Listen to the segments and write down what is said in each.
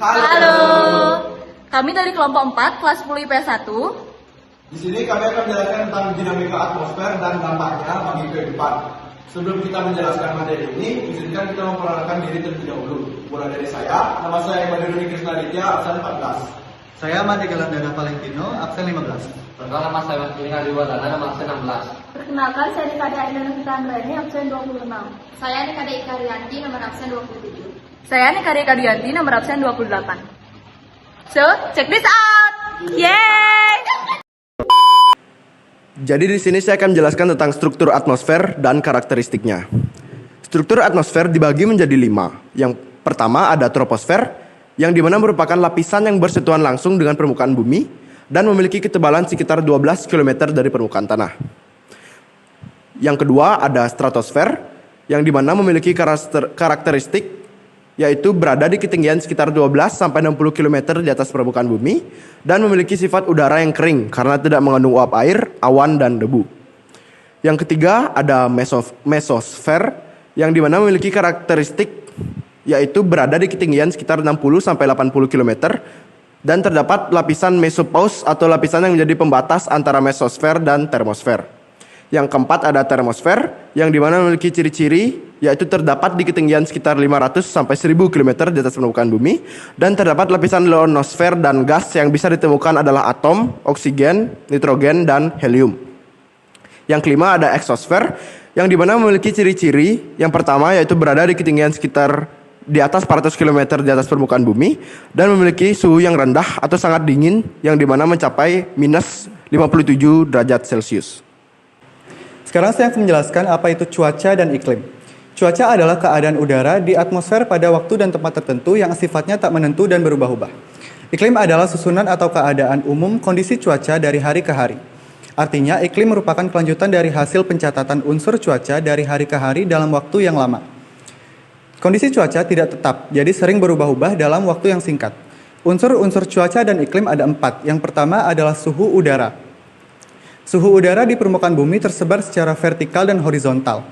Halo, kami dari kelompok 4, kelas 10 IPS 1. Di sini kami akan menjelaskan tentang dinamika atmosfer dan dampaknya bagi kehidupan. Sebelum kita menjelaskan materi ini, izinkan kita memperkenalkan diri terlebih dahulu. Mulai dari saya, nama saya Badruni Krisnaditya, absen 14. Saya Made Galandana Valentino, absen 15. Perkenalkan nama saya Martin Adiwadana, nama absen 16. Perkenalkan, saya Nikada Aina Novita Anggreni, absen 26. Saya Nikada Ika Rianti, nomor absen 27. Saya Nikari Kadianti, nomor absen 28. So, check this out! Yeay! Jadi di sini saya akan menjelaskan tentang struktur atmosfer dan karakteristiknya. Struktur atmosfer dibagi menjadi 5. Yang pertama ada troposfer, yang dimana merupakan lapisan yang bersentuhan langsung dengan permukaan bumi dan memiliki ketebalan sekitar 12 km dari permukaan tanah. Yang kedua ada stratosfer, yang dimana memiliki karakteristik yaitu berada di ketinggian sekitar 12-60 km di atas permukaan bumi dan memiliki sifat udara yang kering karena tidak mengandung uap air, awan, dan debu. Yang ketiga ada mesosfer, yang dimana memiliki karakteristik yaitu berada di ketinggian sekitar 60-80 km dan terdapat lapisan mesopause atau lapisan yang menjadi pembatas antara mesosfer dan termosfer. Yang keempat ada termosfer, yang dimana memiliki ciri-ciri yaitu terdapat di ketinggian sekitar 500-1000 km di atas permukaan bumi dan terdapat lapisan ionosfer dan gas yang bisa ditemukan adalah atom, oksigen, nitrogen, dan helium. Yang kelima ada exosfer, yang dimana memiliki ciri-ciri yang pertama yaitu berada di ketinggian sekitar di atas 400 km di atas permukaan bumi dan memiliki suhu yang rendah atau sangat dingin yang dimana mencapai minus 57 derajat Celcius. Sekarang saya akan menjelaskan apa itu cuaca dan iklim. Cuaca adalah keadaan udara di atmosfer pada waktu dan tempat tertentu yang sifatnya tak menentu dan berubah-ubah. Iklim adalah susunan atau keadaan umum kondisi cuaca dari hari ke hari. Artinya, iklim merupakan kelanjutan dari hasil pencatatan unsur cuaca dari hari ke hari dalam waktu yang lama. Kondisi cuaca tidak tetap, jadi sering berubah-ubah dalam waktu yang singkat. Unsur-unsur cuaca dan iklim ada 4. Yang pertama adalah suhu udara. Suhu udara di permukaan bumi tersebar secara vertikal dan horizontal.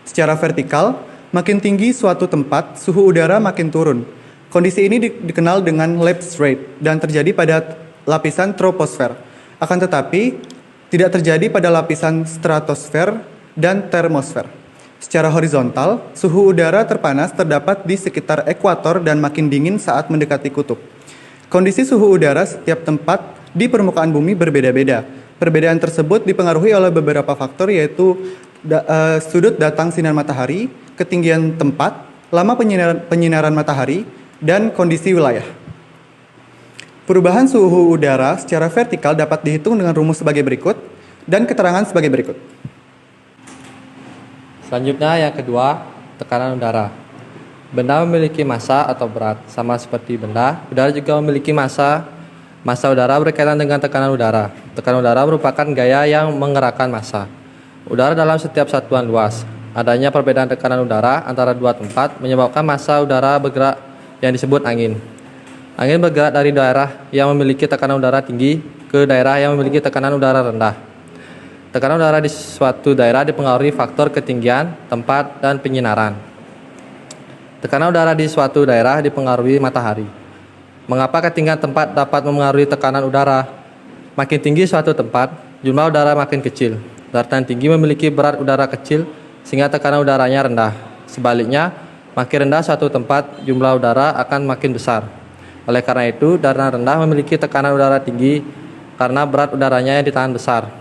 Secara vertikal, makin tinggi suatu tempat, suhu udara makin turun. Kondisi ini dikenal dengan lapse rate dan terjadi pada lapisan troposfer. Akan tetapi, tidak terjadi pada lapisan stratosfer dan termosfer. Secara horizontal, suhu udara terpanas terdapat di sekitar ekuator dan makin dingin saat mendekati kutub. Kondisi suhu udara setiap tempat di permukaan bumi berbeda-beda. Perbedaan tersebut dipengaruhi oleh beberapa faktor yaitu sudut datang sinar matahari, ketinggian tempat, lama penyinaran matahari, dan kondisi wilayah. Perubahan suhu udara secara vertikal dapat dihitung dengan rumus sebagai berikut dan keterangan sebagai berikut. Selanjutnya yang kedua, tekanan udara. Benda memiliki massa atau berat, sama seperti benda. Udara juga memiliki massa. Massa udara berkaitan dengan tekanan udara. Tekanan udara merupakan gaya yang menggerakkan massa udara dalam setiap satuan luas. Adanya perbedaan tekanan udara antara dua tempat menyebabkan massa udara bergerak yang disebut angin. Angin bergerak dari daerah yang memiliki tekanan udara tinggi ke daerah yang memiliki tekanan udara rendah. Tekanan udara di suatu daerah dipengaruhi faktor ketinggian, tempat, dan penyinaran. Tekanan udara di suatu daerah dipengaruhi matahari. Mengapa ketinggian tempat dapat memengaruhi tekanan udara? Makin tinggi suatu tempat, jumlah udara makin kecil. Daratan tinggi memiliki berat udara kecil sehingga tekanan udaranya rendah. Sebaliknya, makin rendah suatu tempat, jumlah udara akan makin besar. Oleh karena itu, daratan rendah memiliki tekanan udara tinggi karena berat udaranya yang ditahan besar.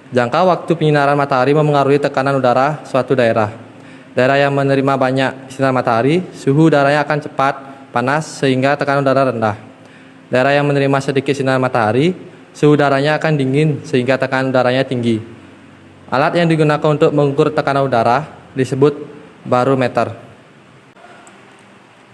Jangka waktu penyinaran matahari memengaruhi tekanan udara suatu daerah. Daerah yang menerima banyak sinar matahari, suhu udaranya akan cepat panas sehingga tekanan udara rendah. Daerah yang menerima sedikit sinar matahari, suhu udaranya akan dingin sehingga tekanan udaranya tinggi. Alat yang digunakan untuk mengukur tekanan udara disebut barometer.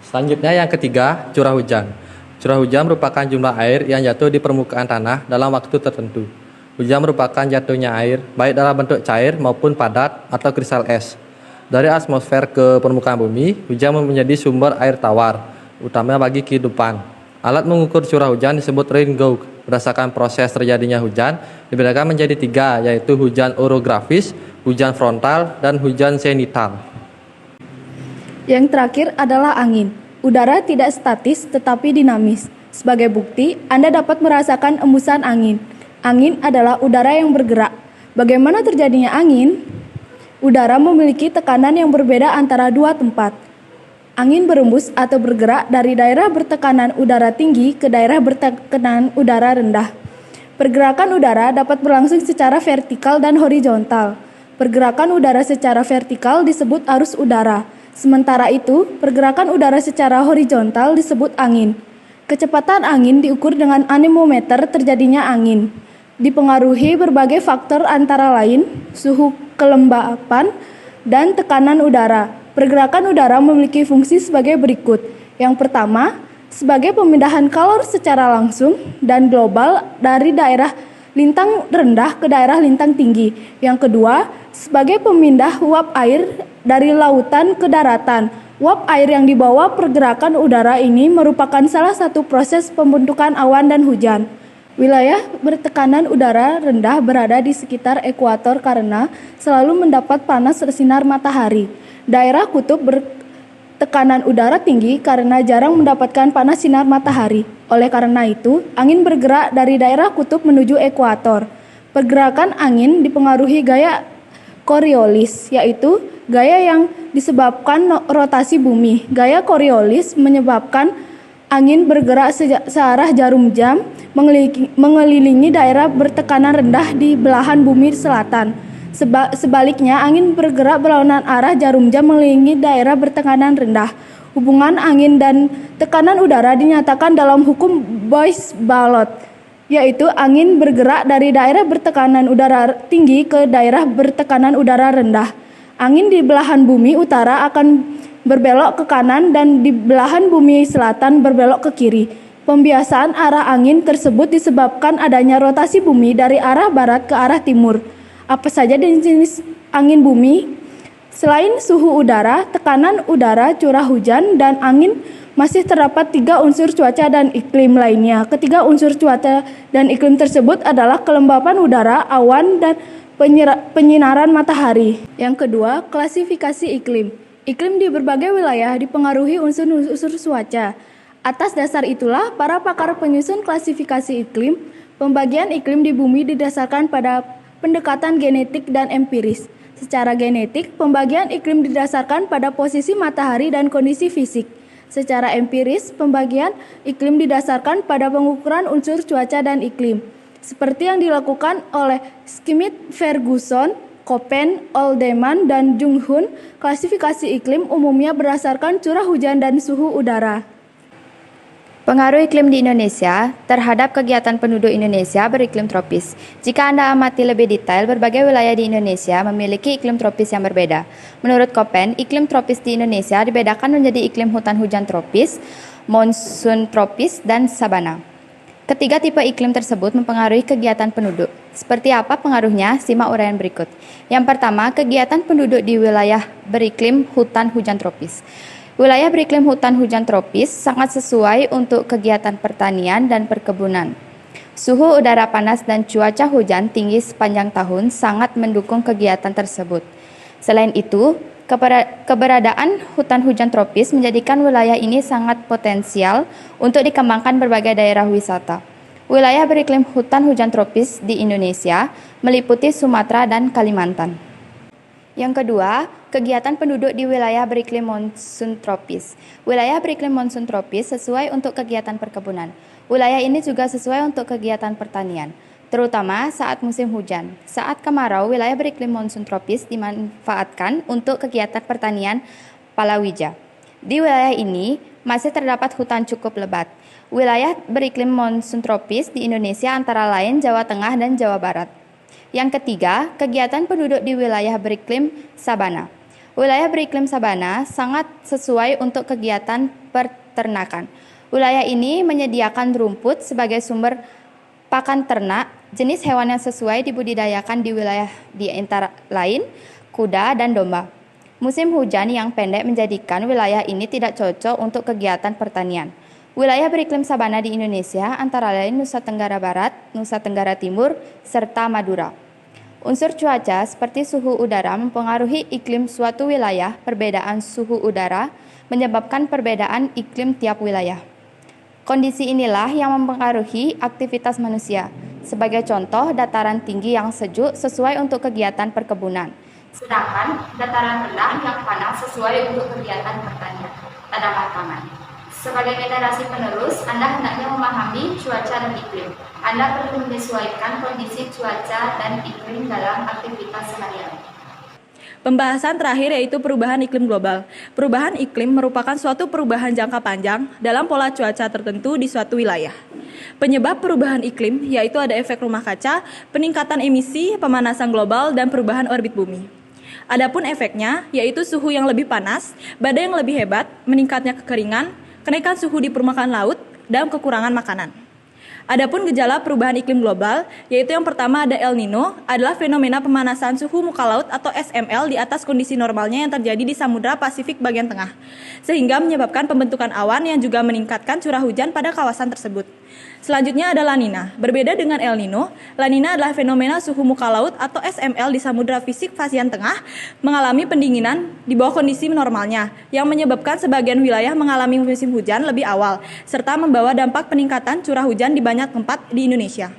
Selanjutnya yang ketiga, curah hujan. Curah hujan merupakan jumlah air yang jatuh di permukaan tanah dalam waktu tertentu. Hujan merupakan jatuhnya air, baik dalam bentuk cair maupun padat atau kristal es. Dari atmosfer ke permukaan bumi, hujan menjadi sumber air tawar, utama bagi kehidupan. Alat mengukur curah hujan disebut rain gauge. Berdasarkan proses terjadinya hujan, dibedakan menjadi 3, yaitu hujan orografis, hujan frontal, dan hujan zenital. Yang terakhir adalah angin. Udara tidak statis tetapi dinamis. Sebagai bukti, Anda dapat merasakan embusan angin. Angin adalah udara yang bergerak. Bagaimana terjadinya angin? Udara memiliki tekanan yang berbeda antara dua tempat. Angin berembus atau bergerak dari daerah bertekanan udara tinggi ke daerah bertekanan udara rendah. Pergerakan udara dapat berlangsung secara vertikal dan horizontal. Pergerakan udara secara vertikal disebut arus udara. Sementara itu, pergerakan udara secara horizontal disebut angin. Kecepatan angin diukur dengan anemometer terjadinya angin. Dipengaruhi berbagai faktor antara lain, suhu kelembapan, dan tekanan udara. Pergerakan udara memiliki fungsi sebagai berikut. Yang pertama, sebagai pemindahan kalor secara langsung dan global dari daerah lintang rendah ke daerah lintang tinggi. Yang kedua, sebagai pemindah uap air dari lautan ke daratan. Uap air yang dibawa pergerakan udara ini merupakan salah satu proses pembentukan awan dan hujan. Wilayah bertekanan udara rendah berada di sekitar ekuator karena selalu mendapat panas sinar matahari. Daerah kutub bertekanan udara tinggi karena jarang mendapatkan panas sinar matahari. Oleh karena itu, angin bergerak dari daerah kutub menuju ekuator. Pergerakan angin dipengaruhi gaya Coriolis, yaitu gaya yang disebabkan rotasi bumi. Gaya Coriolis menyebabkan angin bergerak searah jarum jam mengelilingi daerah bertekanan rendah di belahan bumi selatan. Sebaliknya, angin bergerak berlawanan arah jarum jam mengelilingi daerah bertekanan rendah. Hubungan angin dan tekanan udara dinyatakan dalam hukum Boyce-Ballot, yaitu angin bergerak dari daerah bertekanan udara tinggi ke daerah bertekanan udara rendah. Angin di belahan bumi utara akan berbelok ke kanan dan di belahan bumi selatan berbelok ke kiri. Pembiasaan arah angin tersebut disebabkan adanya rotasi bumi dari arah barat ke arah timur. Apa saja jenis angin bumi? Selain suhu udara, tekanan udara, curah hujan, dan angin, masih terdapat 3 unsur cuaca dan iklim lainnya. Ketiga unsur cuaca dan iklim tersebut adalah kelembapan udara, awan, dan penyinaran matahari. Yang kedua, klasifikasi iklim. Iklim di berbagai wilayah dipengaruhi unsur-unsur cuaca. Atas dasar itulah, para pakar penyusun klasifikasi iklim, pembagian iklim di bumi didasarkan pada pendekatan genetik dan empiris. Secara genetik, pembagian iklim didasarkan pada posisi matahari dan kondisi fisik. Secara empiris, pembagian iklim didasarkan pada pengukuran unsur cuaca dan iklim. Seperti yang dilakukan oleh Schmidt, Ferguson, Koppen, Oldeman, dan Junghun, klasifikasi iklim umumnya berdasarkan curah hujan dan suhu udara. Pengaruh iklim di Indonesia terhadap kegiatan penduduk Indonesia beriklim tropis. Jika Anda amati lebih detail, berbagai wilayah di Indonesia memiliki iklim tropis yang berbeda. Menurut Koppen, iklim tropis di Indonesia dibedakan menjadi iklim hutan hujan tropis, monsun tropis, dan sabana. Ketiga tipe iklim tersebut mempengaruhi kegiatan penduduk. Seperti apa pengaruhnya? Simak uraian berikut. Yang pertama, kegiatan penduduk di wilayah beriklim hutan hujan tropis. Wilayah beriklim hutan hujan tropis sangat sesuai untuk kegiatan pertanian dan perkebunan. Suhu udara panas dan cuaca hujan tinggi sepanjang tahun sangat mendukung kegiatan tersebut. Selain itu, keberadaan hutan hujan tropis menjadikan wilayah ini sangat potensial untuk dikembangkan berbagai daerah wisata. Wilayah beriklim hutan hujan tropis di Indonesia meliputi Sumatera dan Kalimantan. Yang kedua, kegiatan penduduk di wilayah beriklim monsun tropis. Wilayah beriklim monsun tropis sesuai untuk kegiatan perkebunan. Wilayah ini juga sesuai untuk kegiatan pertanian, terutama saat musim hujan. Saat kemarau, wilayah beriklim monsun tropis dimanfaatkan untuk kegiatan pertanian palawija. Di wilayah ini masih terdapat hutan cukup lebat. Wilayah beriklim monsun tropis di Indonesia antara lain Jawa Tengah dan Jawa Barat. Yang ketiga, kegiatan penduduk di wilayah beriklim sabana. Wilayah beriklim sabana sangat sesuai untuk kegiatan peternakan. Wilayah ini menyediakan rumput sebagai sumber pakan ternak. Jenis hewan yang sesuai dibudidayakan di wilayah di antara lain kuda dan domba. Musim hujan yang pendek menjadikan wilayah ini tidak cocok untuk kegiatan pertanian. Wilayah beriklim sabana di Indonesia antara lain Nusa Tenggara Barat, Nusa Tenggara Timur, serta Madura. Unsur cuaca seperti suhu udara mempengaruhi iklim suatu wilayah. Perbedaan suhu udara menyebabkan perbedaan iklim tiap wilayah. Kondisi inilah yang mempengaruhi aktivitas manusia. Sebagai contoh, dataran tinggi yang sejuk sesuai untuk kegiatan perkebunan, sedangkan dataran rendah yang panas sesuai untuk kegiatan pertanian, tanaman pangan. Sebagai generasi penerus, Anda hendaknya memahami cuaca dan iklim. Anda perlu menyesuaikan kondisi cuaca dan iklim dalam aktivitas sehari-hari. Pembahasan terakhir yaitu perubahan iklim global. Perubahan iklim merupakan suatu perubahan jangka panjang dalam pola cuaca tertentu di suatu wilayah. Penyebab perubahan iklim yaitu ada efek rumah kaca, peningkatan emisi, pemanasan global, dan perubahan orbit bumi. Adapun efeknya yaitu suhu yang lebih panas, badai yang lebih hebat, meningkatnya kekeringan, kenaikan suhu di permukaan laut, dan kekurangan makanan. Adapun gejala perubahan iklim global, yaitu yang pertama ada El Nino, adalah fenomena pemanasan suhu muka laut atau SML di atas kondisi normalnya yang terjadi di Samudra Pasifik bagian tengah, sehingga menyebabkan pembentukan awan yang juga meningkatkan curah hujan pada kawasan tersebut. Selanjutnya ada La Nina. Berbeda dengan El Nino, La Nina adalah fenomena suhu muka laut atau SML di Samudra Pasifik bagian tengah mengalami pendinginan di bawah kondisi normalnya, yang menyebabkan sebagian wilayah mengalami musim hujan lebih awal, serta membawa dampak peningkatan curah hujan di banyak tempat di Indonesia.